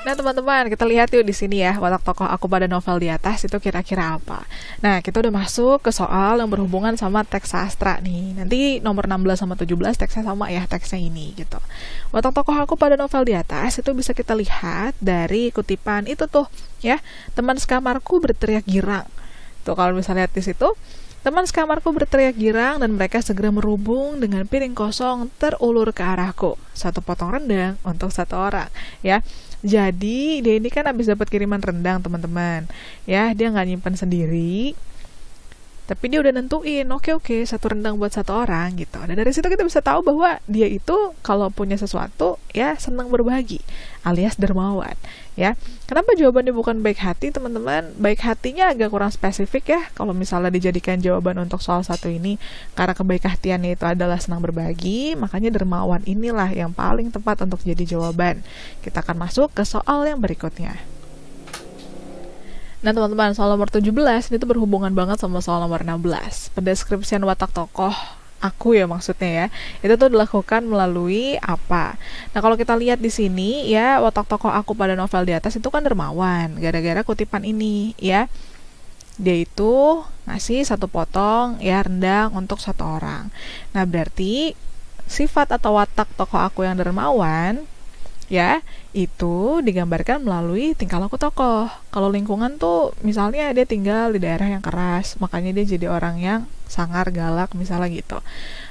Nah, teman-teman, kita lihat yuk di sini ya, watak tokoh aku pada novel di atas itu kira-kira apa. Nah, kita udah masuk ke soal yang berhubungan sama teks sastra nih. Nanti nomor 16 sama 17 teksnya sama ya, teksnya ini gitu. Watak tokoh aku pada novel di atas itu bisa kita lihat dari kutipan itu tuh ya. Teman sekamarku berteriak girang. Tuh kalau misalnya lihat di situ, teman sekamarku berteriak girang dan mereka segera merubung dengan piring kosong terulur ke arahku. Satu potong rendang untuk satu orang ya. Jadi dia ini kan habis dapat kiriman rendang teman-teman ya, dia nggak nyimpen sendiri, tapi dia udah nentuin oke, satu rendang buat satu orang gitu. Dan dari situ kita bisa tahu bahwa dia itu kalau punya sesuatu ya senang berbagi alias dermawan ya. Kenapa jawabannya bukan baik hati teman-teman? Baik hatinya agak kurang spesifik ya kalau misalnya dijadikan jawaban untuk soal satu ini, karena kebaik hatiannya itu adalah senang berbagi, makanya dermawan inilah yang paling tepat untuk jadi jawaban. Kita akan masuk ke soal yang berikutnya. Nah teman-teman, soal nomor 17 ini tuh berhubungan banget sama soal nomor 16. Pendeskripsian watak tokoh aku ya maksudnya ya, itu tuh dilakukan melalui apa? Nah kalau kita lihat di sini ya, watak tokoh aku pada novel di atas itu kan dermawan, gara-gara kutipan ini ya. Dia itu ngasih satu potong ya rendang untuk satu orang. Nah berarti sifat atau watak tokoh aku yang dermawan ya itu digambarkan melalui tingkah laku tokoh. Kalau lingkungan tuh misalnya dia tinggal di daerah yang keras, makanya dia jadi orang yang sangar, galak misalnya gitu.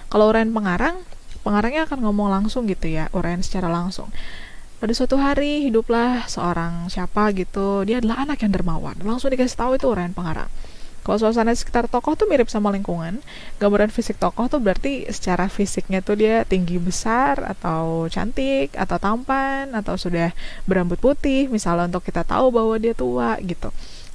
Kalau uraian pengarangnya akan ngomong langsung gitu ya, uraian secara langsung. Pada suatu hari hiduplah seorang siapa gitu, dia adalah anak yang dermawan, langsung dikasih tahu itu uraian pengarang. Kalau suasana sekitar tokoh tuh mirip sama lingkungan, gambaran fisik tokoh tuh berarti secara fisiknya tuh dia tinggi besar, atau cantik, atau tampan, atau sudah berambut putih, misalnya untuk kita tahu bahwa dia tua gitu.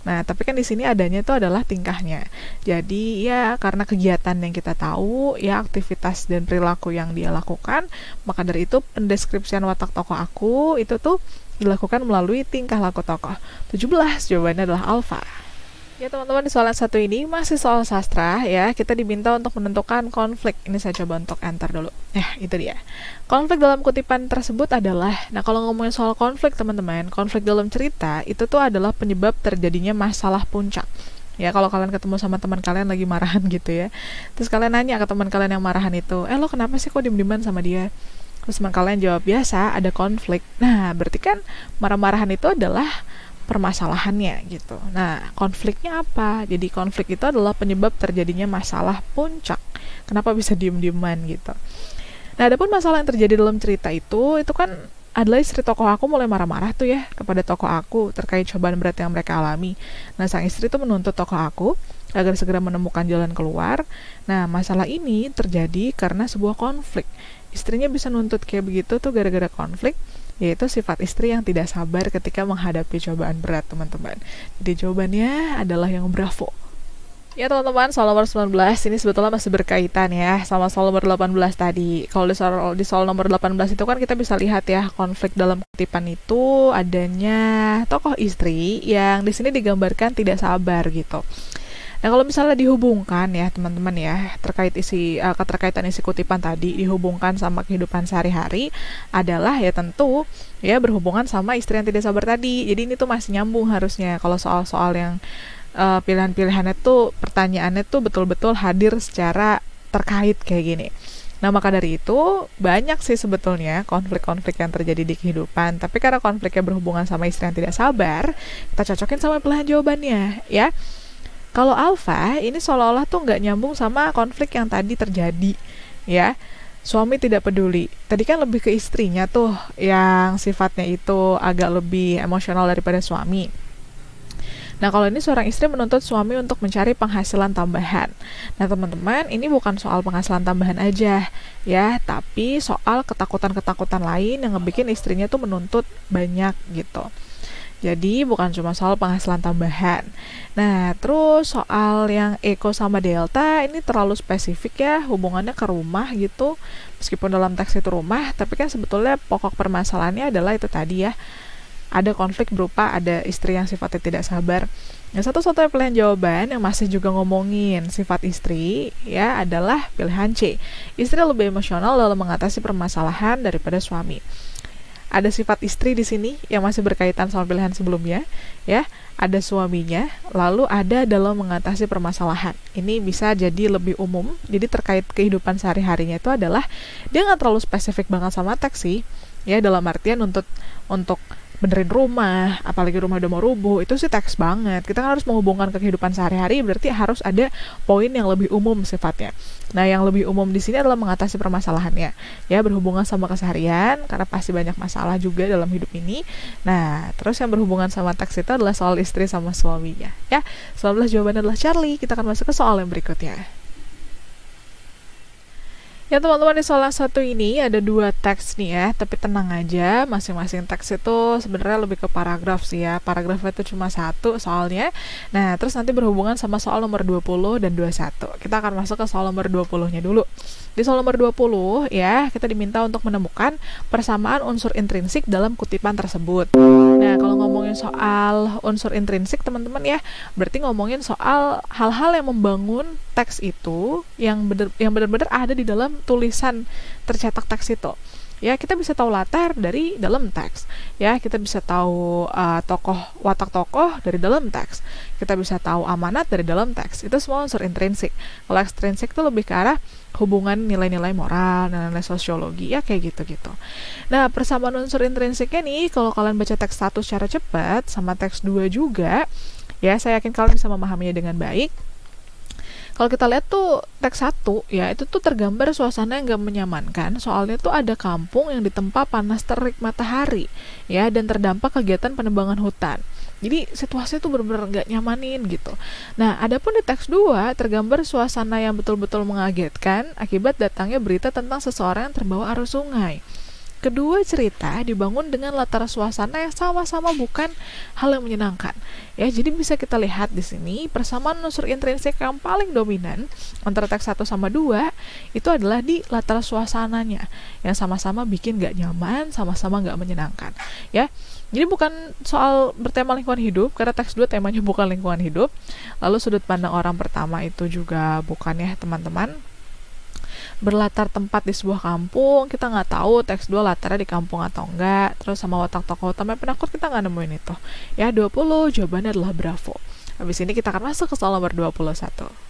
Nah, tapi kan di sini adanya tuh adalah tingkahnya. Jadi ya karena kegiatan yang kita tahu, ya aktivitas dan perilaku yang dia lakukan, maka dari itu pendeskripsian watak tokoh aku itu tuh dilakukan melalui tingkah laku tokoh. 17 jawabannya adalah alfa. Ya teman-teman, di soalan satu ini masih soal sastra ya, kita diminta untuk menentukan konflik. Ini saya coba untuk enter dulu. Itu dia. Konflik dalam kutipan tersebut adalah, nah kalau ngomongin soal konflik teman-teman, konflik dalam cerita itu tuh adalah penyebab terjadinya masalah puncak. Ya kalau kalian ketemu sama teman kalian lagi marahan gitu ya, terus kalian nanya ke teman kalian yang marahan itu, lo kenapa sih kok diem-dieman sama dia? Terus teman kalian jawab, biasa ada konflik. Nah berarti kan marah-marahan itu adalah permasalahannya gitu. Nah, konfliknya apa? Jadi konflik itu adalah penyebab terjadinya masalah puncak. Kenapa bisa diem-dieman gitu. Nah, adapun masalah yang terjadi dalam cerita itu kan adalah istri tokoh aku mulai marah-marah tuh ya kepada tokoh aku terkait cobaan berat yang mereka alami. Nah, sang istri tuh menuntut tokoh aku agar segera menemukan jalan keluar. Nah, masalah ini terjadi karena sebuah konflik. Istrinya bisa nuntut kayak begitu tuh gara-gara konflik, yaitu sifat istri yang tidak sabar ketika menghadapi cobaan berat teman-teman. Jadi jawabannya adalah yang bravo. Ya teman-teman, soal nomor 19 ini sebetulnya masih berkaitan ya sama soal nomor 18 tadi. Kalau di soal nomor 18 itu kan kita bisa lihat ya, konflik dalam kutipan itu adanya tokoh istri yang di sini digambarkan tidak sabar gitu. Nah kalau misalnya dihubungkan ya teman-teman ya, terkait keterkaitan isi kutipan tadi dihubungkan sama kehidupan sehari-hari adalah ya tentu ya berhubungan sama istri yang tidak sabar tadi. Jadi ini tuh masih nyambung harusnya kalau soal-soal yang pilihan-pilihannya tuh, pertanyaannya tuh betul-betul hadir secara terkait kayak gini. Nah maka dari itu banyak sih sebetulnya konflik-konflik yang terjadi di kehidupan, tapi karena konfliknya berhubungan sama istri yang tidak sabar, kita cocokin sama pilihan jawabannya ya. Kalau alfa, ini seolah-olah tuh nggak nyambung sama konflik yang tadi terjadi, ya. Suami tidak peduli. Tadi kan lebih ke istrinya tuh, yang sifatnya itu agak lebih emosional daripada suami. Nah, kalau ini seorang istri menuntut suami untuk mencari penghasilan tambahan. Nah, teman-teman, ini bukan soal penghasilan tambahan aja, ya, tapi soal ketakutan-ketakutan lain yang ngebikin istrinya tuh menuntut banyak gitu. Jadi bukan cuma soal penghasilan tambahan. Nah, terus soal yang Eko sama Delta ini terlalu spesifik ya, hubungannya ke rumah gitu. Meskipun dalam teks itu rumah, tapi kan sebetulnya pokok permasalahannya adalah itu tadi ya. Ada konflik berupa ada istri yang sifatnya tidak sabar. Yang satu-satunya pilihan jawaban yang masih juga ngomongin sifat istri ya adalah pilihan C. Istri lebih emosional dalam mengatasi permasalahan daripada suami. ada sifat istri di sini yang masih berkaitan sama pilihan sebelumnya, ya. Ada suaminya, lalu ada dalam mengatasi permasalahan. Ini bisa jadi lebih umum, jadi terkait kehidupan sehari-harinya itu adalah dia nggak terlalu spesifik banget sama teks sih, ya, dalam artian untuk benerin rumah, apalagi rumah udah mau rubuh, itu sih teks banget. Kita kan harus menghubungkan ke kehidupan sehari-hari, berarti harus ada poin yang lebih umum sifatnya. Nah, yang lebih umum di sini adalah mengatasi permasalahannya, ya, berhubungan sama keseharian, karena pasti banyak masalah juga dalam hidup ini. Nah, terus yang berhubungan sama teks itu adalah soal istri sama suaminya, ya. 19 jawabannya adalah Charlie. Kita akan masuk ke soal yang berikutnya. Ya teman-teman, di soal yang satu ini ada 2 teks nih ya, tapi tenang aja, masing-masing teks itu sebenarnya lebih ke paragraf sih ya. Paragrafnya itu cuma 1 soalnya. Nah, terus nanti berhubungan sama soal nomor 20 dan 21. Kita akan masuk ke soal nomor 20-nya dulu. Di soal nomor 20 ya, kita diminta untuk menemukan persamaan unsur intrinsik dalam kutipan tersebut. Nah, kalau ngomongin soal unsur intrinsik teman-teman ya, berarti ngomongin soal hal-hal yang membangun teks itu yang benar-benar ada di dalam tulisan tercetak teks itu. Ya, kita bisa tahu latar dari dalam teks. Ya, kita bisa tahu watak tokoh dari dalam teks. Kita bisa tahu amanat dari dalam teks. Itu semua unsur intrinsik. Kalau ekstrinsik itu lebih ke arah hubungan nilai-nilai moral, nilai-nilai sosiologi, ya kayak gitu-gitu. Nah, persamaan unsur intrinsiknya nih, kalau kalian baca teks 1 secara cepat, sama teks 2 juga, ya saya yakin kalian bisa memahaminya dengan baik. Kalau kita lihat tuh teks 1 ya, itu tuh tergambar suasana yang gak menyamankan. Soalnya tuh ada kampung yang ditempa panas terik matahari ya, dan terdampak kegiatan penebangan hutan. Jadi situasinya tuh benar-benar gak nyamanin gitu. Nah, adapun di teks 2 tergambar suasana yang betul-betul mengagetkan akibat datangnya berita tentang seseorang yang terbawa arus sungai. Kedua cerita dibangun dengan latar suasana yang sama-sama bukan hal yang menyenangkan. Ya, jadi bisa kita lihat di sini persamaan unsur intrinsik yang paling dominan antara teks 1 sama 2 itu adalah di latar suasananya yang sama-sama bikin gak nyaman, sama-sama gak menyenangkan. Ya, jadi bukan soal bertema lingkungan hidup, karena teks 2 temanya bukan lingkungan hidup. Lalu sudut pandang orang pertama itu juga bukan ya teman-teman. Berlatar tempat di sebuah kampung, kita nggak tahu teks 2 latarnya di kampung atau enggak. Terus sama watak tokoh utama penakut, kita nggak nemuin itu. Ya, 20 jawabannya adalah Bravo. Habis ini kita akan masuk ke soal nomor 21.